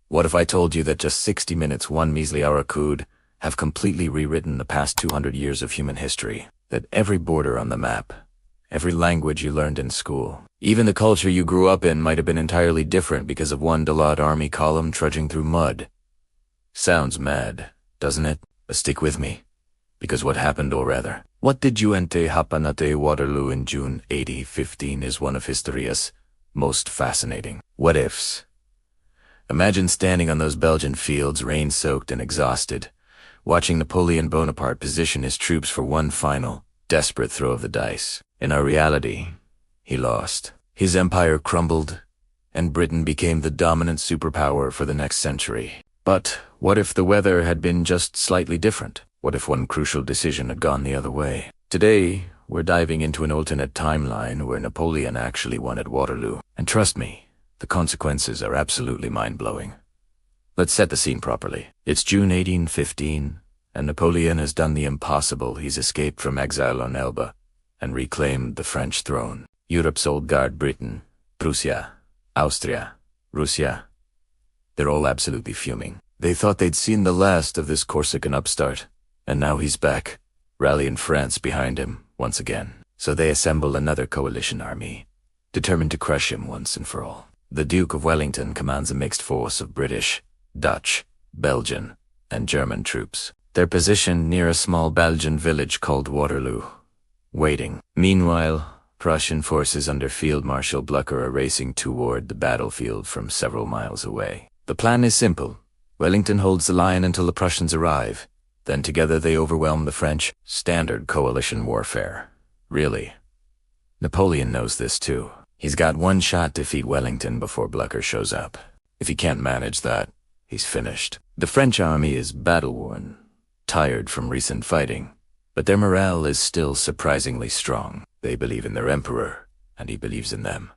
What if I told you that just 60 minutes, one measly hour could have completely rewritten the past 200 years of human history? That every border on the map, every language you learned in school, even the culture you grew up in might have been entirely different because of one Dalot army column trudging through mud. Sounds mad, doesn't it? But stick with me. Because what happened, or rather, what did happen at Waterloo in June 1815 is one of history's most fascinating what-ifs. Imagine standing on those Belgian fields, rain-soaked and exhausted, watching Napoleon Bonaparte position his troops for one final, desperate throw of the dice. In our reality, he lost. His empire crumbled, and Britain became the dominant superpower for the next century. But what if the weather had been just slightly different? What if one crucial decision had gone the other way? Today, we're diving into an alternate timeline where Napoleon actually won at Waterloo. And trust me, the consequences are absolutely mind-blowing. Let's set the scene properly. It's June 1815, and Napoleon has done the impossible. He's escaped from exile on Elba and reclaimed the French throne. Europe's old guard, Britain, Prussia, Austria, Russia, they're all absolutely fuming. They thought they'd seen the last of this Corsican upstart, and now he's back, rallying France behind him once again. So they assemble another coalition army, determined to crush him once and for all. The Duke of Wellington commands a mixed force of British, Dutch, Belgian, and German troops. They're positioned near a small Belgian village called Waterloo, waiting. Meanwhile, Prussian forces under Field Marshal Blücher are racing toward the battlefield from several miles away. The plan is simple. Wellington holds the line until the Prussians arrive. Then together they overwhelm the French. Standard coalition warfare. Really. Napoleon knows this too. He's got one shot to defeat Wellington before Blücher shows up. If he can't manage that, he's finished. The French army is battle-worn, tired from recent fighting, but their morale is still surprisingly strong. They believe in their emperor, and he believes in them.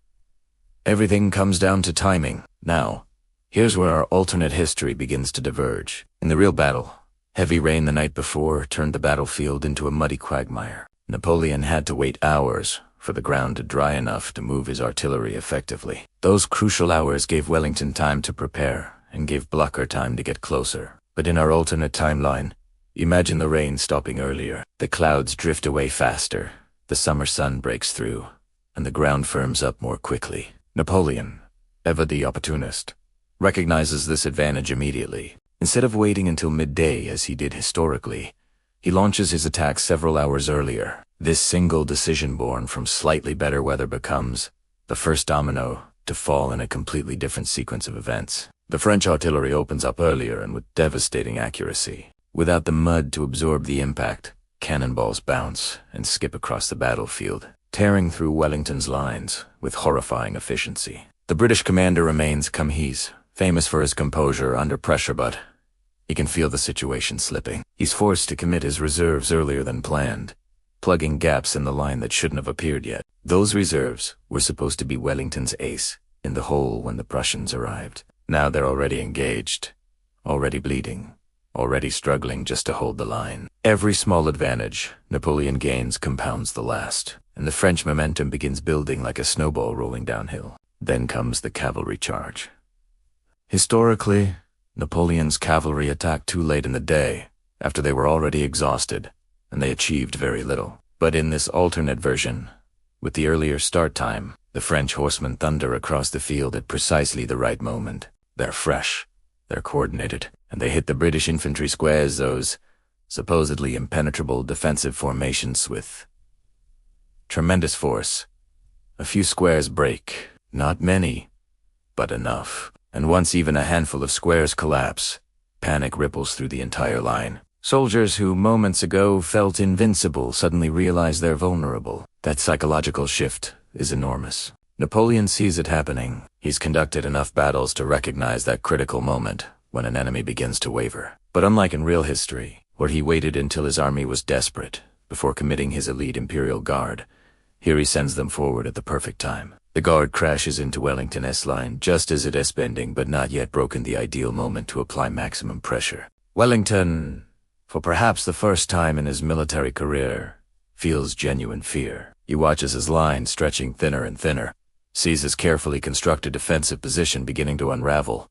Everything comes down to timing. Now, here's where our alternate history begins to diverge. In the real battle, heavy rain the night before turned the battlefield into a muddy quagmire. Napoleon had to wait hours for the ground to dry enough to move his artillery effectively. Those crucial hours gave Wellington time to prepare and gave Blücher time to get closer. But in our alternate timeline, imagine the rain stopping earlier. The clouds drift away faster, the summer sun breaks through, and the ground firms up more quickly. Napoleon, ever the opportunist, recognizes this advantage immediately. Instead of waiting until midday as he did historically, he launches his attack several hours earlier. This single decision born from slightly better weather becomes the first domino to fall in a completely different sequence of events. The French artillery opens up earlier and with devastating accuracy. Without the mud to absorb the impact, cannonballs bounce and skip across the battlefield, tearing through Wellington's lines with horrifying efficiency. The British commander remains calm. He's famous for his composure under pressure, but he can feel the situation slipping. He's forced to commit his reserves earlier than planned, plugging gaps in the line that shouldn't have appeared yet. Those reserves were supposed to be Wellington's ace in the hole when the Prussians arrived. Now they're already engaged, already bleeding, already struggling just to hold the line. Every small advantage Napoleon gains compounds the last, and the French momentum begins building like a snowball rolling downhill. Then comes the cavalry charge. Historically, Napoleon's cavalry attacked too late in the day, after they were already exhausted, and they achieved very little. But in this alternate version, with the earlier start time, the French horsemen thunder across the field at precisely the right moment. They're fresh, they're coordinated, and they hit the British infantry squares, those supposedly impenetrable defensive formations, with tremendous force. A few squares break, not many, but enough. And once even a handful of squares collapse, panic ripples through the entire line. Soldiers who moments ago felt invincible suddenly realize they're vulnerable. That psychological shift is enormous. Napoleon sees it happening. He's conducted enough battles to recognize that critical moment when an enemy begins to waver. But unlike in real history, where he waited until his army was desperate before committing his elite Imperial Guard, here he sends them forward at the perfect time. The Guard crashes into Wellington's line just as it is bending but not yet broken the ideal moment to apply maximum pressure. Wellington, for perhaps the first time in his military career, feels genuine fear. He watches his line stretching thinner and thinner, sees his carefully constructed defensive position beginning to unravel,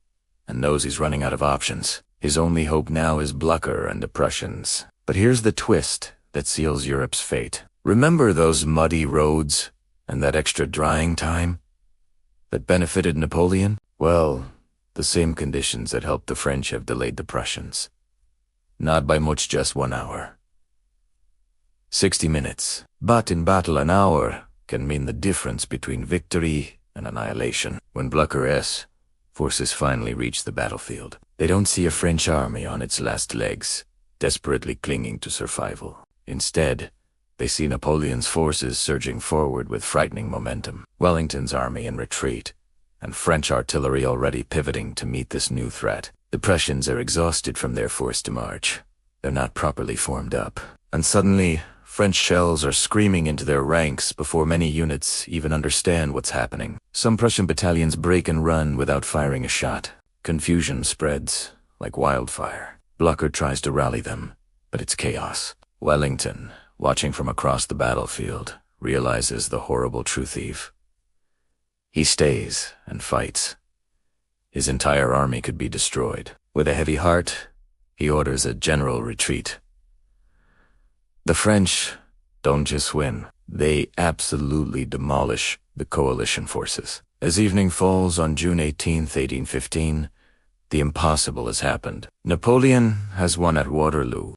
and knows he's running out of options. His only hope now is Blücher and the Prussians. But here's the twist that seals Europe's fate. Remember those muddy roads and that extra drying time that benefited Napoleon? Well, the same conditions that helped the French have delayed the Prussians. Not by much, just 1 hour. 60 minutes. But in battle, an hour can mean the difference between victory and annihilation. When Blücher's forces finally reach the battlefield, they don't see a French army on its last legs, desperately clinging to survival. Instead, they see Napoleon's forces surging forward with frightening momentum, Wellington's army in retreat, and French artillery already pivoting to meet this new threat. The Prussians are exhausted from their forced march. They're not properly formed up. And suddenly, French shells are screaming into their ranks before many units even understand what's happening. Some Prussian battalions break and run without firing a shot. Confusion spreads like wildfire. Blücher tries to rally them, but it's chaos. Wellington, watching from across the battlefield, realizes the horrible truth. He stays and fights. His entire army could be destroyed. With a heavy heart, he orders a general retreat. The French don't just win, they absolutely demolish the coalition forces. As evening falls on June 18, 1815, the impossible has happened. Napoleon has won at Waterloo.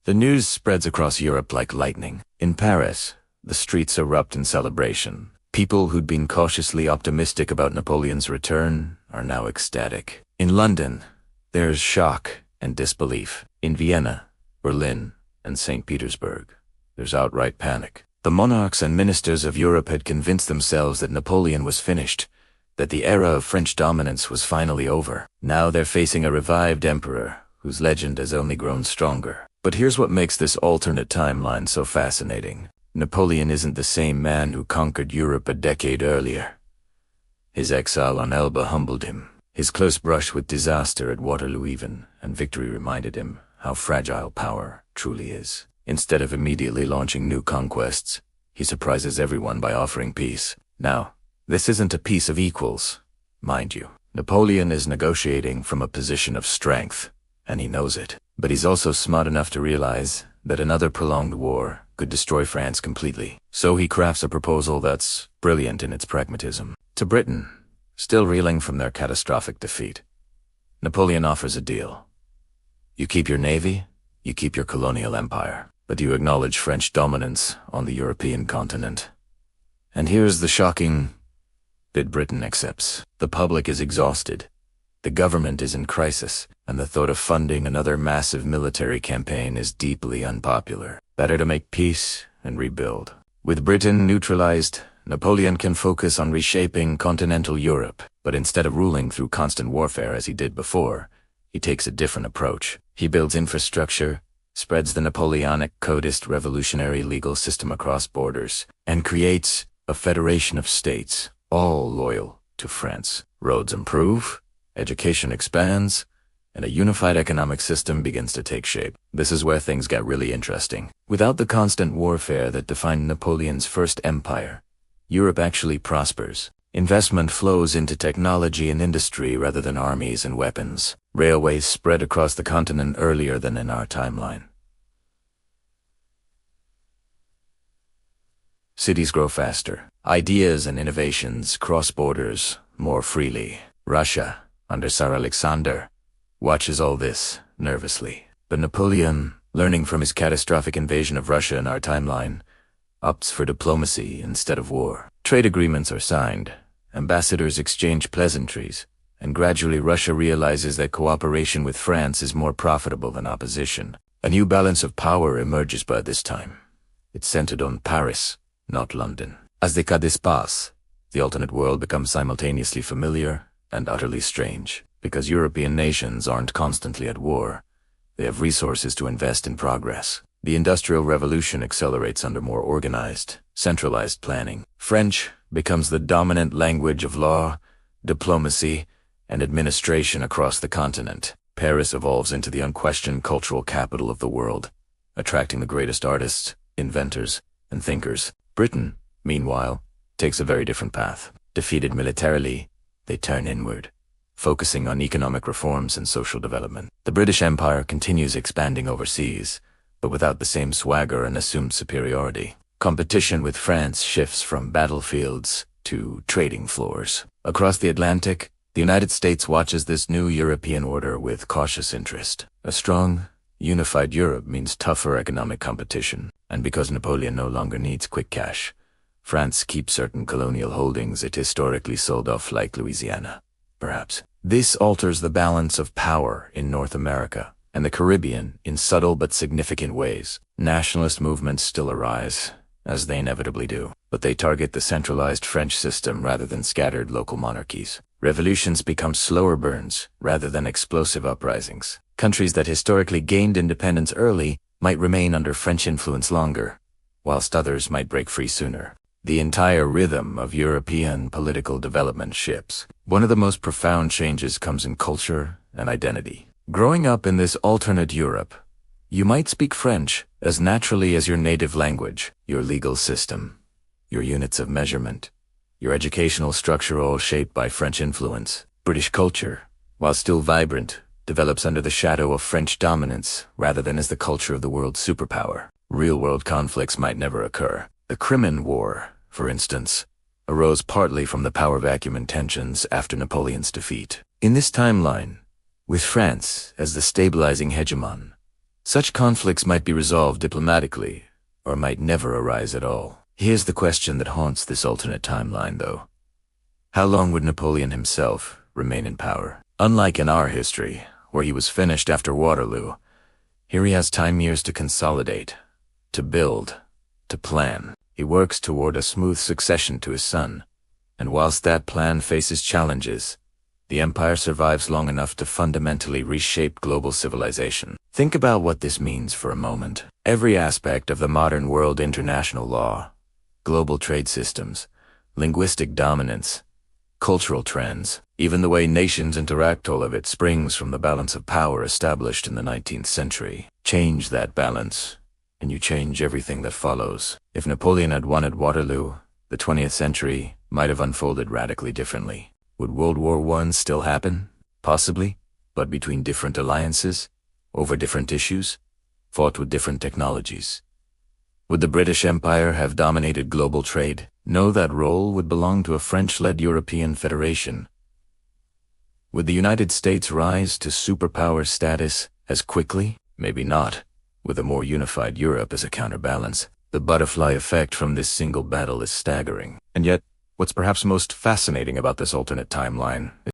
The news spreads across Europe like lightning. In Paris, the streets erupt in celebration. People who'd been cautiously optimistic about Napoleon's return are now ecstatic. In London, there's shock and disbelief. In Vienna, Berlin, and St. Petersburg, there's outright panic. The monarchs and ministers of Europe had convinced themselves that Napoleon was finished, that the era of French dominance was finally over. Now they're facing a revived emperor whose legend has only grown stronger. But here's what makes this alternate timeline so fascinating. Napoleon isn't the same man who conquered Europe a decade earlier. His exile on Elba humbled him. His close brush with disaster at Waterloo and victory reminded him how fragile power truly is. Instead of immediately launching new conquests, he surprises everyone by offering peace. Now, this isn't a peace of equals, mind you. Napoleon is negotiating from a position of strength, and he knows it. But he's also smart enough to realize that another prolonged war could destroy France completely. So he crafts a proposal that's brilliant in its pragmatism. To Britain, still reeling from their catastrophic defeat, Napoleon offers a deal. You keep your navy, you keep your colonial empire, but you acknowledge French dominance on the European continent. And here's the shocking bit: Britain accepts. The public is exhausted. The government is in crisis, and the thought of funding another massive military campaign is deeply unpopular. Better to make peace and rebuild. With Britain neutralized, Napoleon can focus on reshaping continental Europe, but instead of ruling through constant warfare as he did before, he takes a different approach. He builds infrastructure, spreads the Napoleonic codist revolutionary legal system across borders, and creates a federation of states, all loyal to France. Roads improve, education expands, and a unified economic system begins to take shape. This is where things get really interesting. Without the constant warfare that defined Napoleon's first empire, Europe actually prospers. Investment flows into technology and industry rather than armies and weapons. Railways spread across the continent earlier than in our timeline. Cities grow faster. Ideas and innovations cross borders more freely. Russia, under Tsar Alexander, watches all this nervously. But Napoleon, learning from his catastrophic invasion of Russia in our timeline, opts for diplomacy instead of war. Trade agreements are signed, ambassadors exchange pleasantries, and gradually Russia realizes that cooperation with France is more profitable than opposition. A new balance of power emerges by this time. It's centered on Paris, not London. As décades pass, the alternate world becomes simultaneously familiar and utterly strange. Because European nations aren't constantly at war, they have resources to invest in progress. The Industrial Revolution accelerates under more organized, centralized planning. French becomes the dominant language of law, diplomacy, and administration across the continent. Paris evolves into the unquestioned cultural capital of the world, attracting the greatest artists, inventors, and thinkers. Britain, meanwhile, takes a very different path. Defeated militarily, they turn inward, focusing on economic reforms and social development. The British Empire continues expanding overseas, but without the same swagger and assumed superiority. Competition with France shifts from battlefields to trading floors. Across the Atlantic, the United States watches this new European order with cautious interest. A strong, unified Europe means tougher economic competition, and because Napoleon no longer needs quick cash, France keeps certain colonial holdings it historically sold off, like Louisiana, perhaps. This alters the balance of power in North America and the Caribbean in subtle but significant ways. Nationalist movements still arise, as they inevitably do, but they target the centralized French system rather than scattered local monarchies. Revolutions become slower burns rather than explosive uprisings. Countries that historically gained independence early might remain under French influence longer, whilst others might break free sooner. The entire rhythm of European political development shifts. One of the most profound changes comes in culture and identity. Growing up in this alternate Europe, you might speak French as naturally as your native language. Your legal system, your units of measurement, your educational structure all shaped by French influence. British culture, while still vibrant, develops under the shadow of French dominance rather than as the culture of the world's superpower. Real-world conflicts might never occur. The Crimean War, for instance, arose partly from the power vacuum and tensions after Napoleon's defeat. In this timeline, with France as the stabilizing hegemon, such conflicts might be resolved diplomatically or might never arise at all. Here's the question that haunts this alternate timeline, though. How long would Napoleon himself remain in power? Unlike in our history, where he was finished after Waterloo, here he has time years to consolidate, to build, to plan. He works toward a smooth succession to his son, and whilst that plan faces challenges, the empire survives long enough to fundamentally reshape global civilization. Think about what this means for a moment. Every aspect of the modern world, international law, global trade systems, linguistic dominance, cultural trends, even the way nations interact, all of it springs from the balance of power established in the 19th century. Change that balance, and you change everything that follows. If Napoleon had won at Waterloo, the 20th century might have unfolded radically differently. Would World War I still happen? Possibly, but between different alliances, over different issues, fought with different technologies. Would the British Empire have dominated global trade? No, that role would belong to a French-led European federation. Would the United States rise to superpower status as quickly? Maybe not, with a more unified Europe as a counterbalance. The butterfly effect from this single battle is staggering. And yet, what's perhaps most fascinating about this alternate timeline